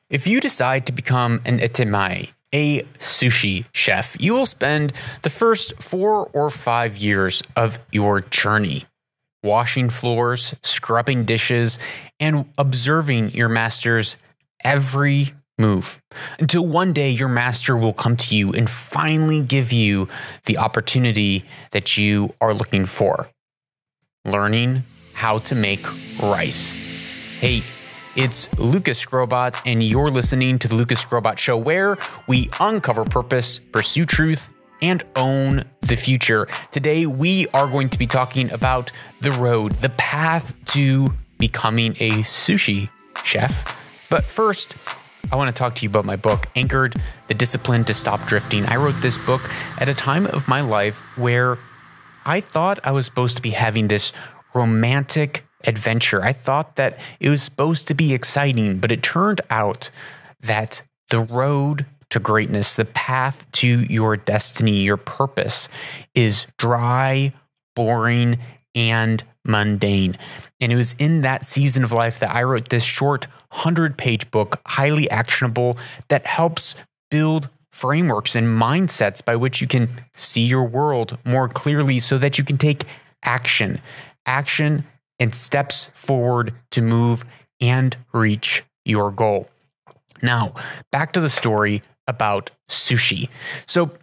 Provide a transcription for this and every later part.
If you decide to become an Itamae, a sushi chef, you will spend the first 4 or 5 years of your journey washing floors, scrubbing dishes, and observing your master's every move until one day your master will come to you and finally give you the opportunity that you are looking for. Learning how to make rice. Hey, it's Lucas Grobot, and you're listening to the Lucas Grobot Show, where we uncover purpose, pursue truth, and own the future. Today, we are going to be talking about the road, the path to becoming a sushi chef. But first, I want to talk to you about my book, Anchored: The Discipline to Stop Drifting. I wrote this book at a time of my life where I thought I was supposed to be having this romantic adventure. I thought that it was supposed to be exciting, but it turned out that the road to greatness, the path to your destiny, your purpose, is dry, boring, and mundane. And it was in that season of life that I wrote this short 100-page book, highly actionable, that helps build frameworks and mindsets by which you can see your world more clearly so that you can take action and steps forward to move and reach your goal. Now, back to the story about sushi. So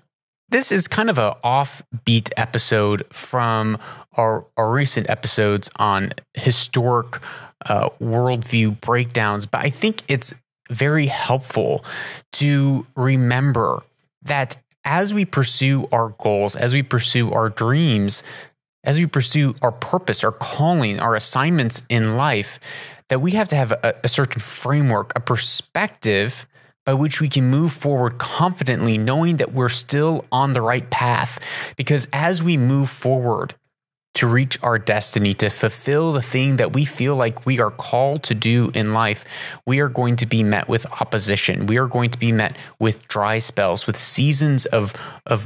this is kind of an offbeat episode from our recent episodes on historic worldview breakdowns, but I think it's very helpful to remember that as we pursue our goals, as we pursue our dreams, as we pursue our purpose, our calling, our assignments in life, that we have to have a certain framework, a perspective by which we can move forward confidently, knowing that we're still on the right path. Because as we move forward to reach our destiny, to fulfill the thing that we feel like we are called to do in life, we are going to be met with opposition. We are going to be met with dry spells, with seasons of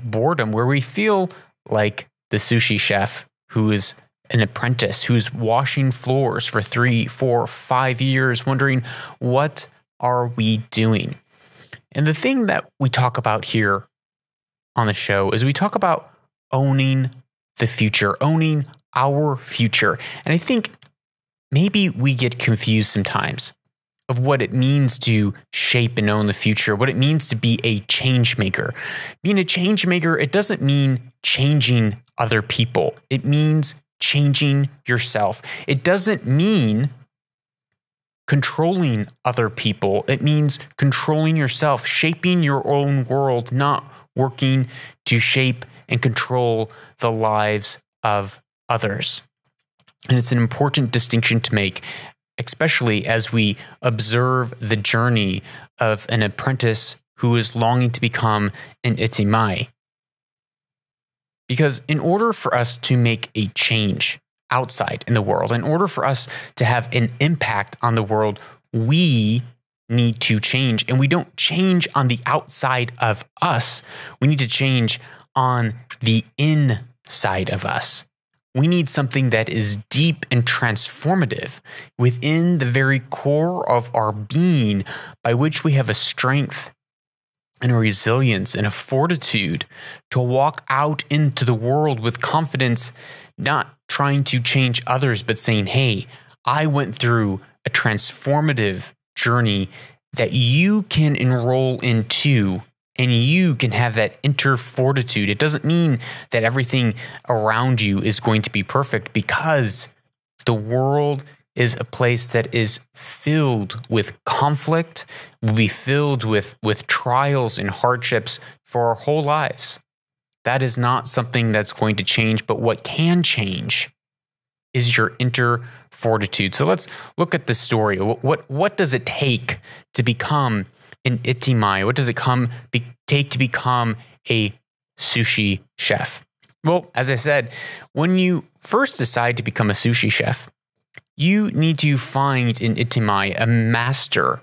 boredom where we feel like the sushi chef who is an apprentice, who's washing floors for 3, 4, 5 years, wondering, what are we doing? And the thing that we talk about here on the show is we talk about owning the future, owning our future. And I think maybe we get confused sometimes of what it means to shape and own the future, what it means to be a change maker. Being a change maker, it doesn't mean changing other people. It means changing yourself. It doesn't mean controlling other people. It means controlling yourself, shaping your own world, not working to shape and control the lives of others. And it's an important distinction to make, especially as we observe the journey of an apprentice who is longing to become an Itamae. Because in order for us to make a change outside in the world, in order for us to have an impact on the world, we need to change. And we don't change on the outside of us. We need to change on the inside of us. We need something that is deep and transformative within the very core of our being, by which we have a strength and a resilience and a fortitude to walk out into the world with confidence, not trying to change others, but saying, hey, I went through a transformative journey that you can enroll into, and you can have that inner fortitude. It doesn't mean that everything around you is going to be perfect, because the world is a place that is filled with conflict, will be filled with trials and hardships for our whole lives. That is not something that's going to change, but what can change is your inner fortitude. So let's look at the story. What does it take to become an Itamae? What does it take to become a sushi chef? Well, as I said, when you first decide to become a sushi chef, you need to find in Itamae a master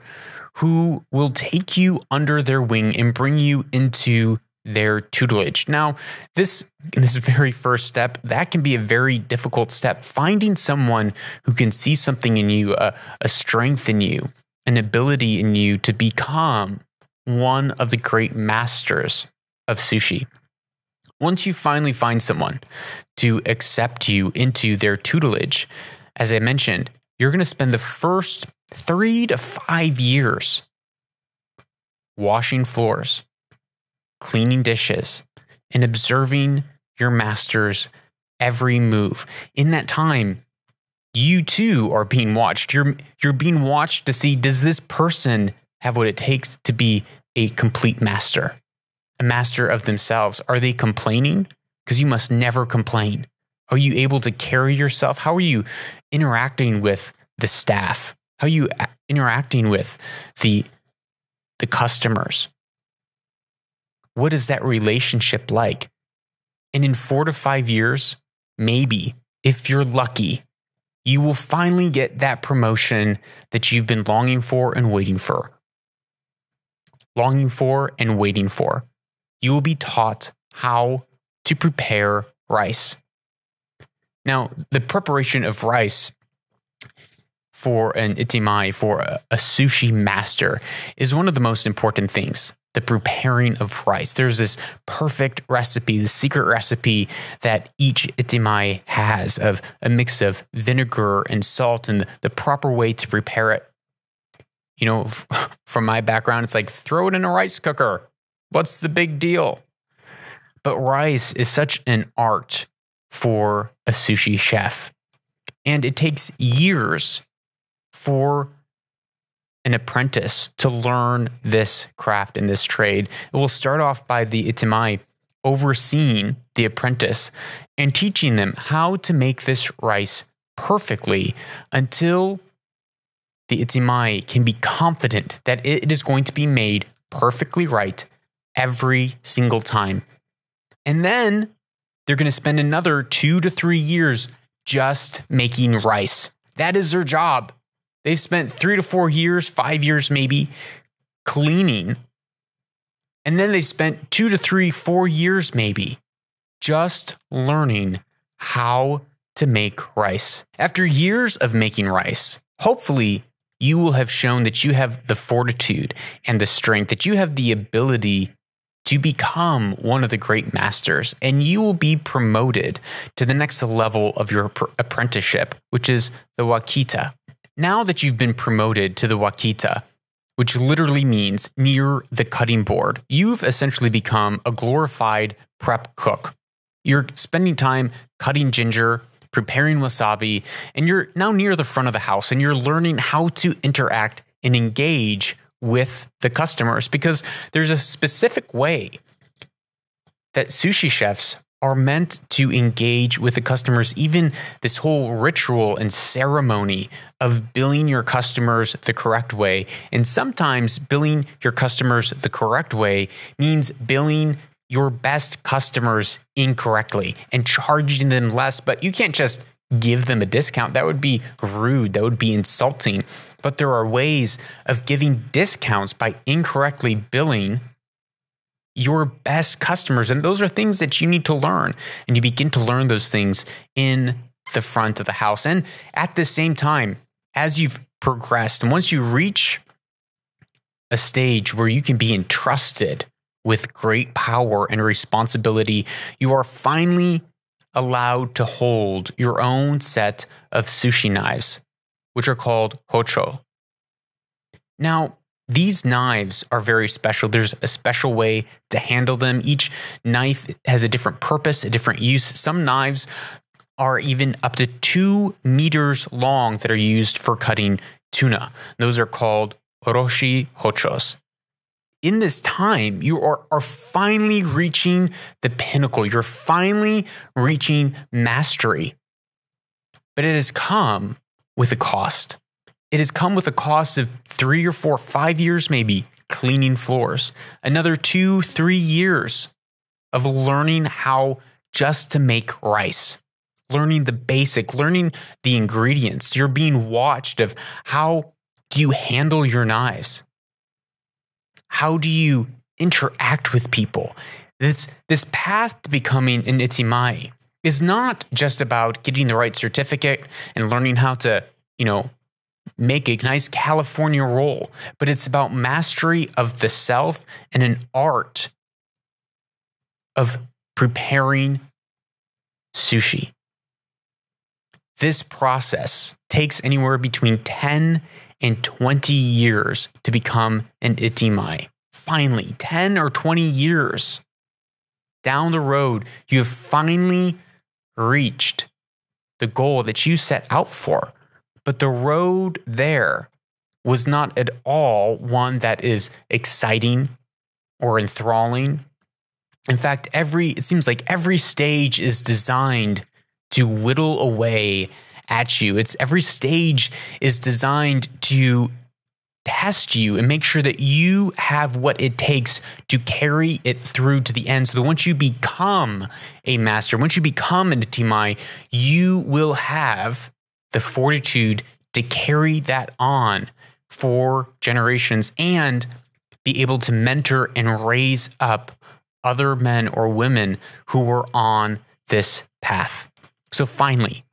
who will take you under their wing and bring you into their tutelage. Now, this very first step, that can be a very difficult step. Finding someone who can see something in you, a strength in you, an ability in you to become one of the great masters of sushi. Once you finally find someone to accept you into their tutelage, as I mentioned, you're going to spend the first 3 to 5 years washing floors, cleaning dishes, and observing your master's every move. In that time, you too are being watched. You're being watched to see, does this person have what it takes to be a complete master? A master of themselves. Are they complaining? Because you must never complain. Are you able to carry yourself? How are you interacting with the staff? How are you interacting with the customers? What is that relationship like? And in 4 to 5 years, maybe, if you're lucky, you will finally get that promotion that you've been longing for and waiting for. Longing for and waiting for. You will be taught how to prepare rice. Now, the preparation of rice for an itamae, for a sushi master, is one of the most important things. The preparing of rice. There's this perfect recipe, the secret recipe that each itamae has of a mix of vinegar and salt and the proper way to prepare it. You know, from my background, it's like, throw it in a rice cooker. What's the big deal? But rice is such an art for a sushi chef. And it takes years for an apprentice to learn this craft and this trade. It will start off by the itamae overseeing the apprentice and teaching them how to make this rice perfectly until the itamae can be confident that it is going to be made perfectly right every single time. And then they're going to spend another 2 to 3 years just making rice. That is their job. They've spent 3 to 4 years, 5 years maybe, cleaning. And then they spent 2 to 3, 4 years maybe, just learning how to make rice. After years of making rice, hopefully you will have shown that you have the fortitude and the strength, that you have the ability to become one of the great masters, and you will be promoted to the next level of your apprenticeship, which is the wakita. Now that you've been promoted to the wakita, which literally means near the cutting board, you've essentially become a glorified prep cook. You're spending time cutting ginger, preparing wasabi, and you're now near the front of the house, and you're learning how to interact and engage with the customers, because there's a specific way that sushi chefs are meant to engage with the customers. Even this whole ritual and ceremony of billing your customers the correct way. And sometimes billing your customers the correct way means billing your best customers incorrectly and charging them less. But you can't just give them a discount. That would be rude. That would be insulting. But there are ways of giving discounts by incorrectly billing your best customers. And those are things that you need to learn. And you begin to learn those things in the front of the house. And at the same time, as you've progressed, and once you reach a stage where you can be entrusted with great power and responsibility, you are finally allowed to hold your own set of sushi knives, which are called hocho. Now, these knives are very special. There's a special way to handle them. Each knife has a different purpose, a different use. Some knives are even up to 2 meters long that are used for cutting tuna. Those are called oroshi hochos. In this time, you are finally reaching the pinnacle. You're finally reaching mastery. But it has come with a cost. It has come with a cost of 3 or 4, 5 years maybe cleaning floors. Another 2, 3 years of learning how just to make rice. Learning the basic, learning the ingredients. You're being watched of how do you handle your knives? How do you interact with people? This path to becoming an itamae is not just about getting the right certificate and learning how to, make a nice California roll, but it's about mastery of the self and an art of preparing sushi. This process takes anywhere between 10 and 20 years to become an Itamae. Finally, 10 or 20 years down the road, you have finally reached the goal that you set out for. But the road there was not at all one that is exciting or enthralling. In fact, it seems like every stage is designed to whittle away at you. Every stage is designed to test you and make sure that you have what it takes to carry it through to the end. So that once you become a master, once you become an Itamae, you will have the fortitude to carry that on for generations and be able to mentor and raise up other men or women who were on this path. So finally,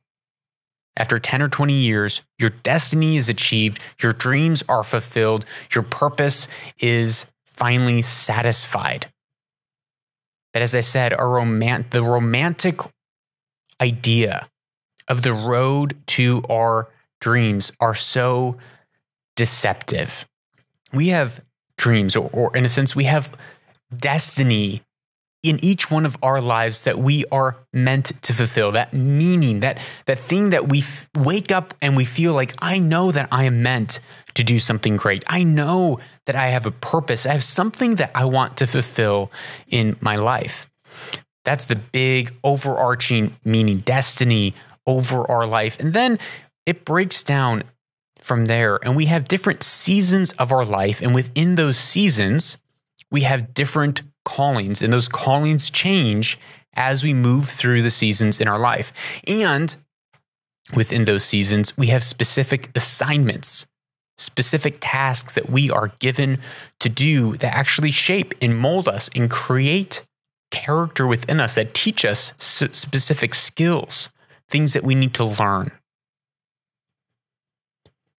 after 10 or 20 years, your destiny is achieved, your dreams are fulfilled, your purpose is finally satisfied. But as I said, the romantic idea of the road to our dreams are so deceptive. We have dreams, or in a sense, we have destiny in each one of our lives that we are meant to fulfill, that meaning, that thing that we wake up and we feel like, I know that I am meant to do something great. I know that I have a purpose. I have something that I want to fulfill in my life. That's the big overarching meaning, destiny over our life. And then it breaks down from there, and we have different seasons of our life. And within those seasons, we have different callings, and those callings change as we move through the seasons in our life. And within those seasons, we have specific assignments, specific tasks that we are given to do that actually shape and mold us and create character within us, that teach us specific skills, things that we need to learn.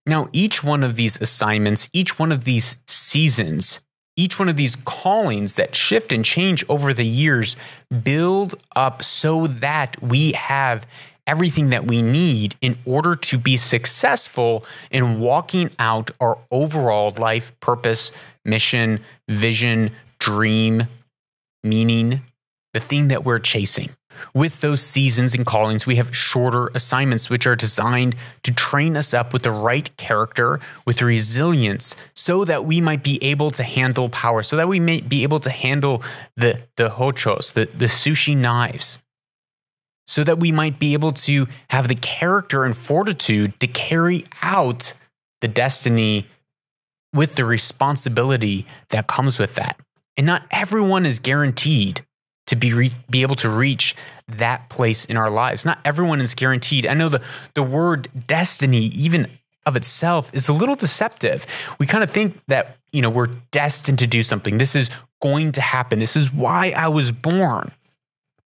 Now, each one of these assignments, each one of these seasons, each one of these callings that shift and change over the years build up so that we have everything that we need in order to be successful in walking out our overall life purpose, mission, vision, dream, meaning, the thing that we're chasing. With those seasons and callings, we have shorter assignments which are designed to train us up with the right character, with resilience, so that we might be able to handle power, so that we may be able to handle the hochos, the sushi knives, so that we might be able to have the character and fortitude to carry out the destiny with the responsibility that comes with that. And not everyone is guaranteed to be able to reach that place in our lives. Not everyone is guaranteed. I know the word destiny, even of itself, is a little deceptive. We kind of think that, we're destined to do something. This is going to happen. This is why I was born.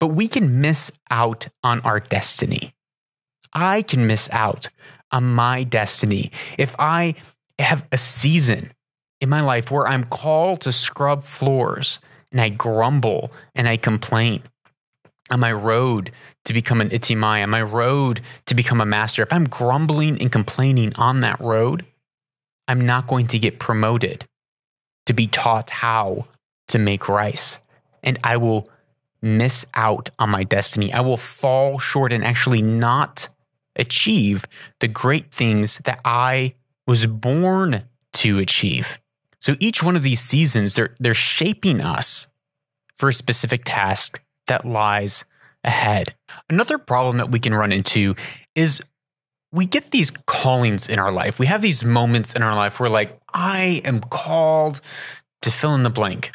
But we can miss out on our destiny. I can miss out on my destiny if I have a season in my life where I'm called to scrub floors and I grumble and I complain. On my road to become an Itamae, on my road to become a master, if I'm grumbling and complaining on that road, I'm not going to get promoted to be taught how to make rice. And I will miss out on my destiny. I will fall short and actually not achieve the great things that I was born to achieve. So each one of these seasons, they're shaping us for a specific task that lies ahead. Another problem that we can run into is we get these callings in our life. We have these moments in our life where I am called to fill in the blank.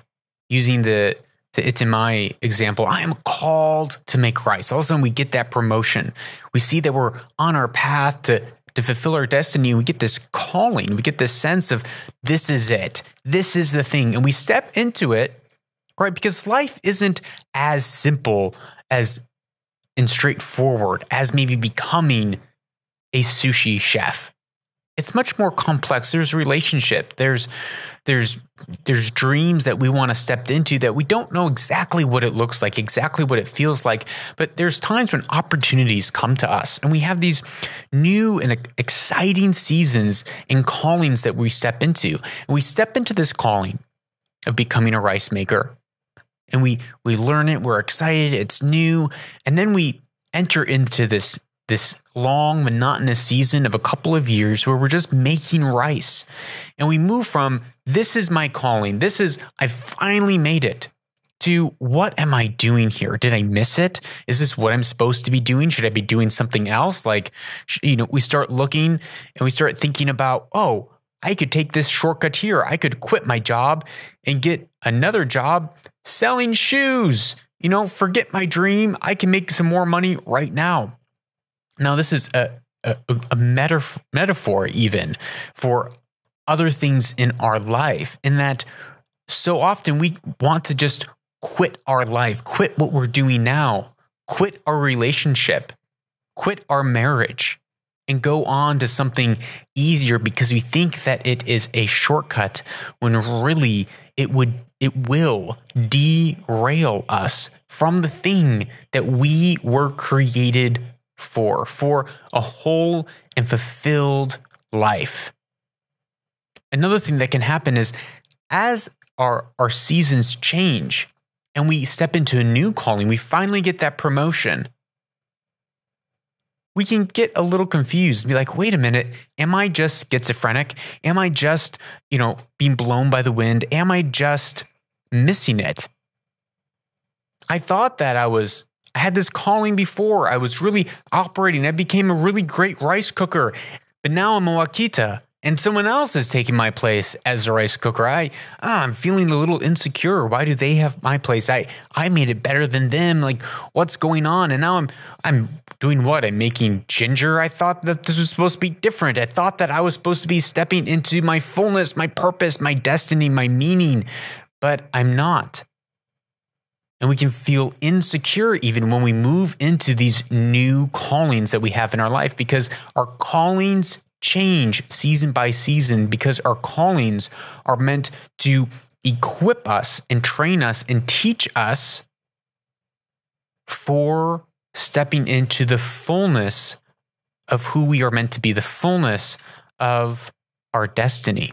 Using the Itamae example, I am called to make rice. All of a sudden we get that promotion. We see that we're on our path to fulfill our destiny. We get this calling. We get this sense of this is it. This is the thing. And we step into it, right? Because life isn't as simple as and straightforward as maybe becoming a sushi chef. it's much more complex. There's relationship. There's dreams that we want to step into that we don't know exactly what it looks like, exactly what it feels like. But there's times when opportunities come to us and we have these new and exciting seasons and callings that we step into. And we step into this calling of becoming a rice maker. And we learn it, we're excited, it's new. And then we enter into this long, monotonous season of a couple of years where we're just making rice. And we move from, this is my calling, I finally made it, to what am I doing here? Did I miss it? Is this what I'm supposed to be doing? Should I be doing something else? Like, we start looking and we start thinking about, oh, I could take this shortcut here. I could quit my job and get another job selling shoes. Forget my dream. I can make some more money right now. Now, this is a metaphor even for other things in our life, in that so often we want to just quit our life, quit what we're doing now, quit our relationship, quit our marriage, and go on to something easier because we think that it is a shortcut, when really it will derail us from the thing that we were created for a whole and fulfilled life. Another thing that can happen is, as our seasons change and we step into a new calling, we finally get that promotion, we can get a little confused and be like, wait a minute, am I just schizophrenic? Am I just, being blown by the wind? Am I just missing it? I thought that I had this calling before. I was really operating. I became a really great rice cooker, but now I'm a Wakita and someone else is taking my place as a rice cooker. I'm feeling a little insecure. Why do they have my place? I made it better than them. Like, what's going on? And now I'm doing what? I'm making ginger. I thought that this was supposed to be different. I thought that I was supposed to be stepping into my fullness, my purpose, my destiny, my meaning, but I'm not. And we can feel insecure even when we move into these new callings that we have in our life, because our callings change season by season, because our callings are meant to equip us and train us and teach us for stepping into the fullness of who we are meant to be, the fullness of our destiny.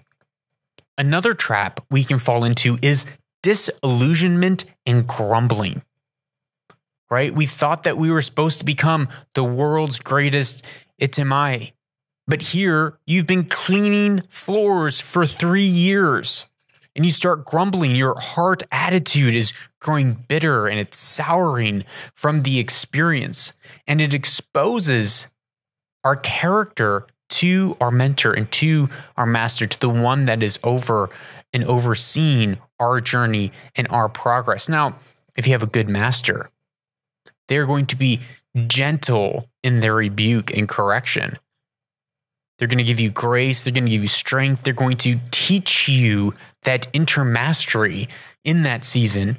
Another trap we can fall into is disillusionment and grumbling, right? We thought that we were supposed to become the world's greatest Itamae, but here you've been cleaning floors for 3 years and you start grumbling. Your heart attitude is growing bitter and it's souring from the experience, and it exposes our character to our mentor and to our master, to the one that is over and overseeing our journey and our progress. Now, if you have a good master, they're going to be gentle in their rebuke and correction. They're going to give you grace. They're going to give you strength. They're going to teach you that intermastery in that season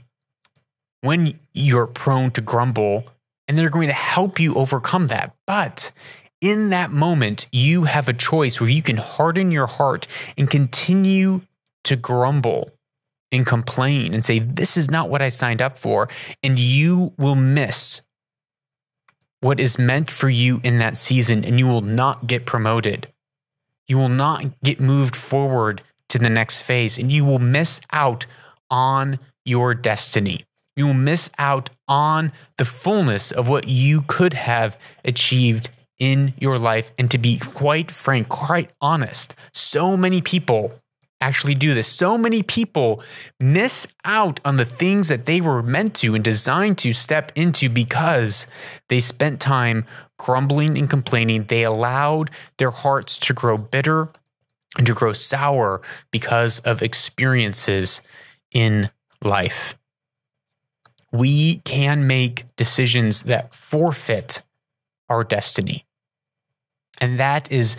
when you're prone to grumble, and they're going to help you overcome that. But in that moment, you have a choice where you can harden your heart and continue to grumble and complain and say, this is not what I signed up for. And you will miss what is meant for you in that season, and you will not get promoted. You will not get moved forward to the next phase, and you will miss out on your destiny. You will miss out on the fullness of what you could have achieved in your life. And to be quite frank, quite honest, so many people actually do this. So many people miss out on the things that they were meant to and designed to step into because they spent time grumbling and complaining. They allowed their hearts to grow bitter and to grow sour because of experiences in life. We can make decisions that forfeit our destiny. And that is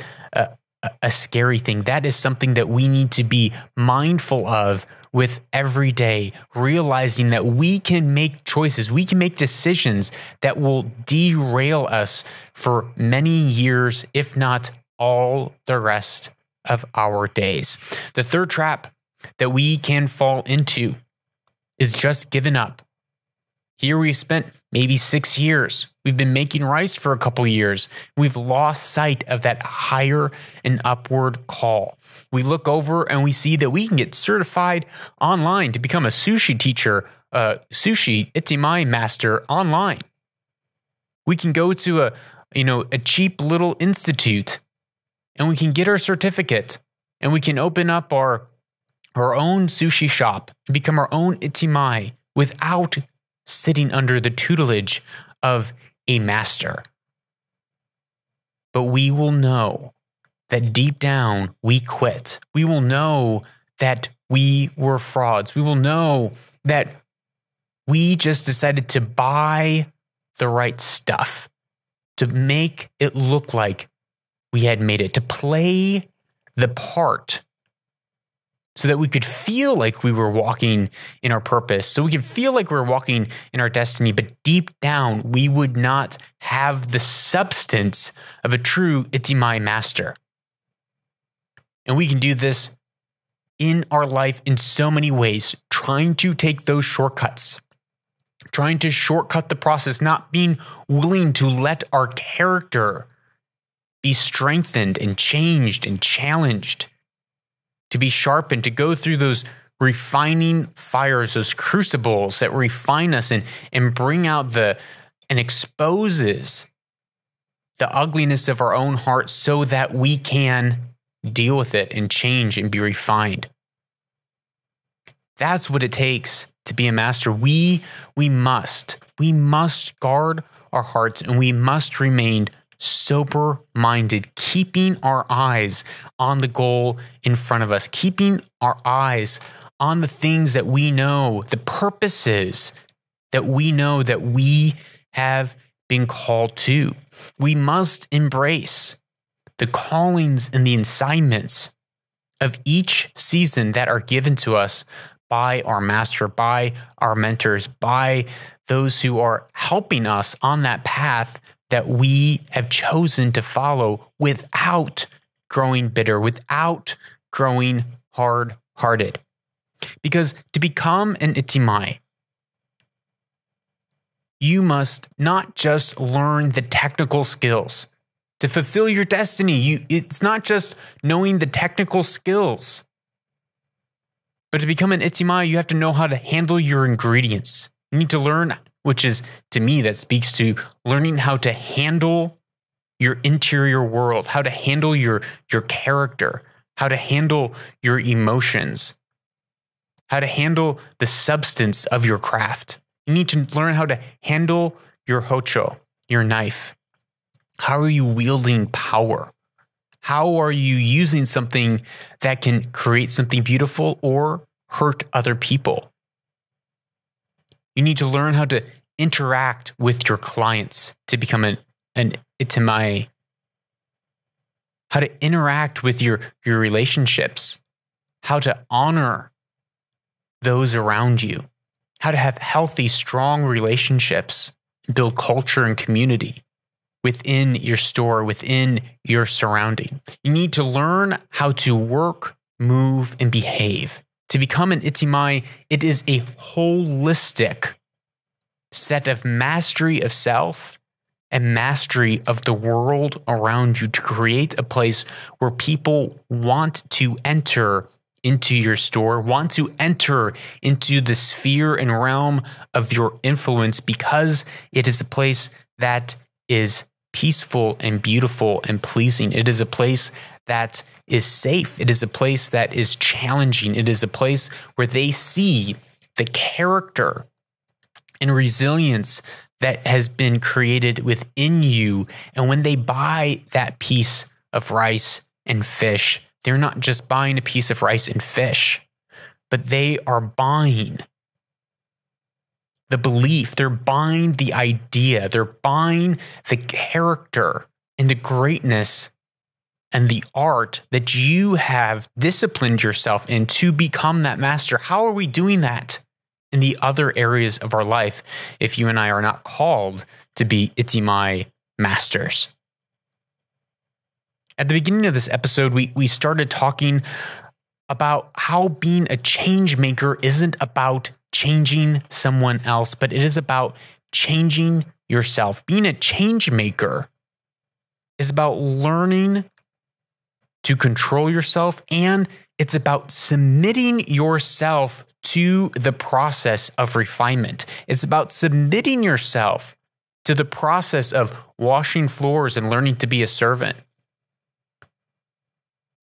a scary thing. That is something that we need to be mindful of with every day, realizing that we can make choices, we can make decisions that will derail us for many years, if not all the rest of our days. The third trap that we can fall into is just giving up. Here we spent maybe 6 years. We've been making rice for a couple years. We've lost sight of that higher and upward call. We look over and we see that we can get certified online to become a sushi teacher, a sushi Itamae master online. We can go to a cheap little institute and we can get our certificate and we can open up our own sushi shop and become our own Itamae without sitting under the tutelage of a master. But we will know that deep down we quit. We will know that we were frauds. We will know that we just decided to buy the right stuff, to make it look like we had made it, to play the part so that we could feel like we were walking in our purpose, so we could feel like we were walking in our destiny, but deep down, we would not have the substance of a true Itamae master. And we can do this in our life in so many ways, trying to take those shortcuts, trying to shortcut the process, not being willing to let our character be strengthened and changed and challenged, to be sharpened, to go through those refining fires, those crucibles that refine us and bring out and exposes the ugliness of our own hearts so that we can deal with it and change and be refined. That's what it takes to be a master. We must guard our hearts and we must remain sober-minded, keeping our eyes on the goal in front of us, keeping our eyes on the things that we know, the purposes that we know that we have been called to. We must embrace the callings and the assignments of each season that are given to us by our master, by our mentors, by those who are helping us on that path that we have chosen to follow without growing bitter, without growing hard-hearted. Because to become an Itamae, you must not just learn the technical skills to fulfill your destiny. It's not just knowing the technical skills. But to become an Itamae, you have to know how to handle your ingredients. You need to learn, which is, to me, that speaks to learning how to handle your interior world, how to handle your character, how to handle your emotions, how to handle the substance of your craft. You need to learn how to handle your hocho, your knife. How are you wielding power? How are you using something that can create something beautiful or hurt other people? You need to learn how to interact with your clients to become an Itamae. How to interact with your relationships. How to honor those around you. How to have healthy, strong relationships. Build culture and community within your store, within your surrounding. You need to learn how to work, move, and behave. To become an Itamae, it is a holistic set of mastery of self and mastery of the world around you to create a place where people want to enter into your store, want to enter into the sphere and realm of your influence because it is a place that is peaceful and beautiful and pleasing. It is a place that is safe. It is a place that is challenging. It is a place where they see the character and resilience that has been created within you. And when they buy that piece of rice and fish, they're not just buying a piece of rice and fish, but they are buying the belief, they're buying the idea, they're buying the character and the greatness and the art that you have disciplined yourself in to become that master. How are we doing that in the other areas of our life if you and I are not called to be Itamae masters? At the beginning of this episode, we started talking about how being a change maker isn't about changing someone else, but it is about changing yourself. Being a change maker is about learning to control yourself, and it's about submitting yourself to the process of refinement. It's about submitting yourself to the process of washing floors and learning to be a servant,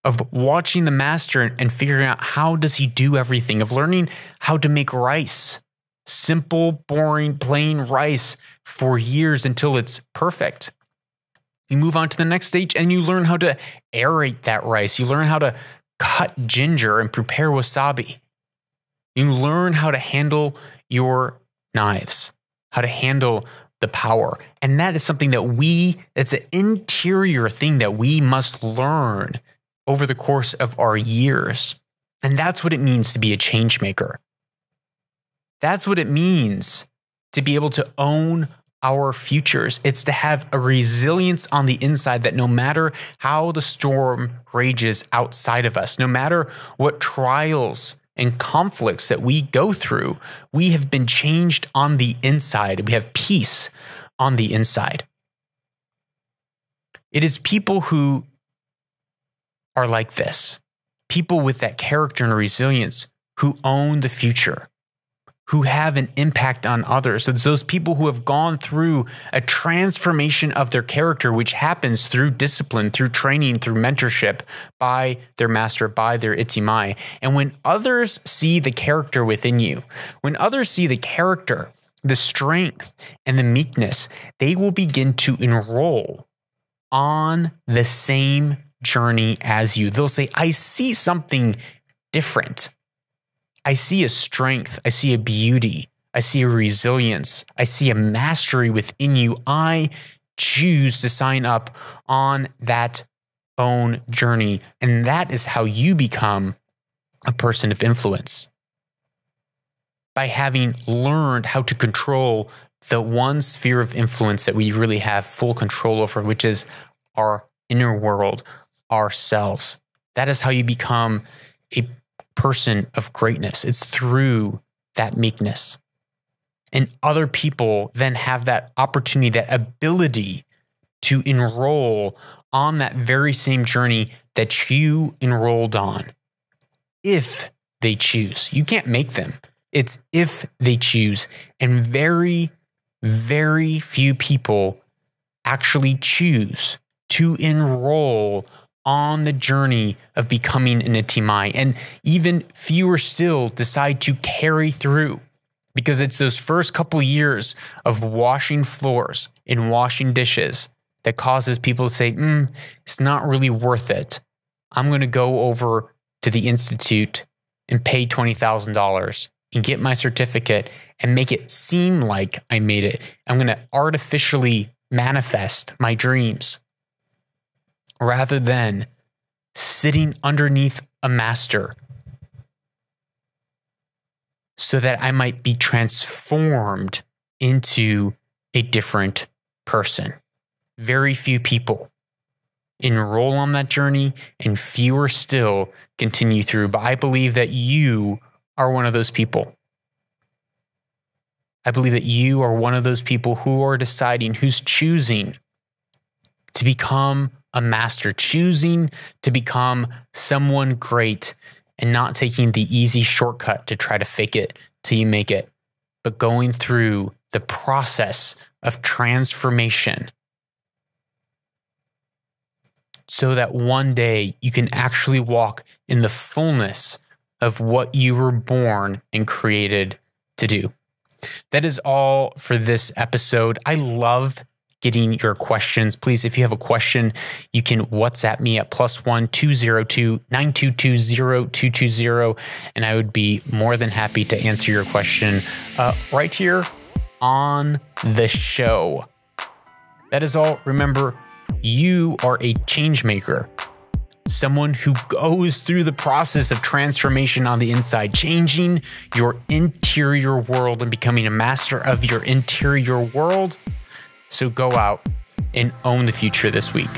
of watching the master and figuring out how does he do everything, of learning how to make rice, simple, boring, plain rice for years until it's perfect. You move on to the next stage and you learn how to aerate that rice. You learn how to cut ginger and prepare wasabi. You learn how to handle your knives, how to handle the power. And that is something that it's an interior thing that we must learn over the course of our years. And that's what it means to be a change maker. That's what it means to be able to own our futures. It's to have a resilience on the inside that no matter how the storm rages outside of us, no matter what trials and conflicts that we go through, we have been changed on the inside. We have peace on the inside. It is people who are like this, people with that character and resilience who own the future, who have an impact on others. So it's those people who have gone through a transformation of their character, which happens through discipline, through training, through mentorship by their master, by their Itamae. And when others see the character within you, when others see the character, the strength, and the meekness, they will begin to enroll on the same journey as you. They'll say, I see something different. I see a strength. I see a beauty. I see a resilience. I see a mastery within you. I choose to sign up on that own journey. And that is how you become a person of influence. By having learned how to control the one sphere of influence that we really have full control over, which is our inner world, ourselves. That is how you become a person of greatness. It's through that meekness. And other people then have that opportunity, that ability to enroll on that very same journey that you enrolled on, if they choose. You can't make them. It's if they choose. And very, very few people actually choose to enroll on the journey of becoming an Itamae. And even fewer still decide to carry through, because it's those first couple years of washing floors and washing dishes that causes people to say, it's not really worth it. I'm going to go over to the Institute and pay $20,000 and get my certificate and make it seem like I made it. I'm going to artificially manifest my dreams, rather than sitting underneath a master so that I might be transformed into a different person. Very few people enroll on that journey, and fewer still continue through. But I believe that you are one of those people. I believe that you are one of those people who are deciding, who's choosing to become a master, choosing to become someone great, and not taking the easy shortcut to try to fake it till you make it, but going through the process of transformation so that one day you can actually walk in the fullness of what you were born and created to do. That is all for this episode. I love getting your questions. Please, if you have a question, you can WhatsApp me at +1 202 9220 220, and I would be more than happy to answer your question right here on the show. That is all. Remember, you are a change maker, someone who goes through the process of transformation on the inside, changing your interior world and becoming a master of your interior world. So go out and own the future this week.